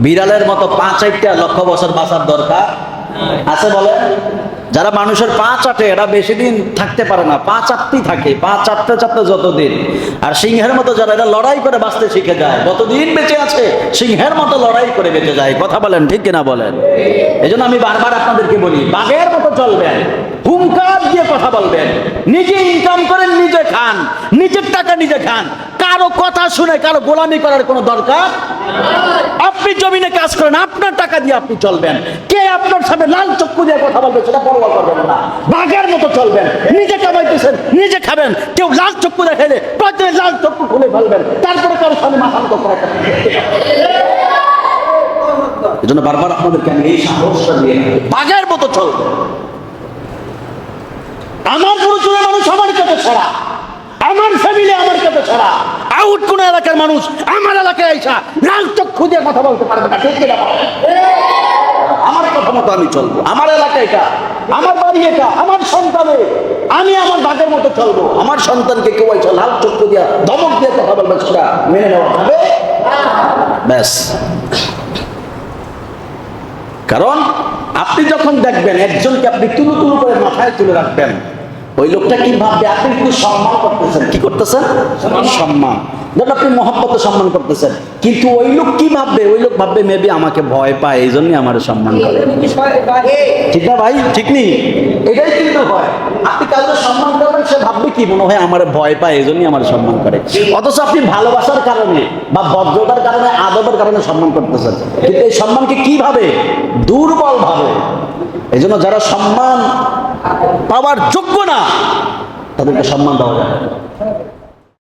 বিড়ালের মতো 5-8টা লক্ষ বছর বাঁচার দরকার আছে বলে? যারা মানুষের পা চাটে এরা বেশি দিন থাকতে পারে না, পা চাটতেই থাকে, পা চাটতে চাটতে যতদিন। আর সিংহের মতো যারা এরা লড়াই করে বাঁচতে শিখে যায়, যতদিন বেঁচে আছে সিংহের মতো লড়াই করে বেঁচে যায়। কথা বলেন ঠিক কিনা বলেন? এই জন্য আমি বারবার আপনাদেরকে বলি, বাঘের মতো চলবেন, হুঙ্কার দিয়ে কথা বলবেন, নিজে ইনকাম করেন, নিজে খান, নিজের টাকা নিজে খান, কারো কথা শুনে কারো গোলামি করার কোনো দরকার। আপনি জমিনে কাজ করেন, আপনার টাকা দিয়ে আপনি চলবেন, কে আপনার সামনে লাল চক্ষু দিয়ে কথা বলবে সেটা পরোয়া করবেন না। বাঘের মতো চলবেন, নিজে কামাইতেছেন নিজে খাবেন, কেউ লাল চক্ষু দেখাইলে প্রত্যেক লাল চক্ষু খুলে ফেলবেন, তারপরে কারো সামনে মাথা নত করা। এই জন্য বারবার আপনাদেরকে আমি এই সাহসটা দিয়ে, বাঘের মতো চলবেন। আমার পরিচয় মানুষ আমার কাছে ছাড়া, আমার ফ্যামিলি আমার কাছে ছাড়া আউট কোন এলাকার মানুষ আমার এলাকায় আইসা লাল চক্ষু দিয়ে কথা বলতে পারবে না। ঠিক কিনা? আমার কথা মতো আমি চলবো, আমার এলাকা এটা, আমার বাড়ি এটা, আমার সন্তানে আমি আমার বাঘের মতো চলবো। আমার সন্তানকে কেউ আইসা লাল চক্ষু দিয়ে ধমক দিয়ে কথা বলবে, সেটা মেনে নেওয়া যাবে? ব্যাস। কারণ আপনি যখন দেখবেন একজনকে আপনি তুলু তুলু করে মাথায় তুলে রাখবেন, ওই লোকটা কি ভাববে? আপনি কিন্তু সম্মান করতেছেন। কি করতেছেন? সম্মান। যখন আপনি মহব্বতে সম্মান করতেছেন, কিন্তু ওই লোক কি ভাববে? ওই লোক ভাববে মেবি আমাকে ভয় পায়, এই জন্যই আমার সম্মান করে। ঠিক না ভাই? ঠিক নেই? এটাই কিন্তু হয়। আপনি কাউকে সম্মান করবেন, সে ভাববে কি, মনে হয় আমার ভয় পায়, এই জন্যই আমার সম্মান করে। অথচ আপনি ভালোবাসার কারণে বা ভদ্রতার কারণে, আদবের কারণে সম্মান করতেছেন, কিন্তু এই সম্মানকে কি ভাবে? দুর্বল ভাবে। এই জন্য যারা সম্মান পাওয়ার যোগ্য না, তাদেরকে সম্মান দেওয়া যায়।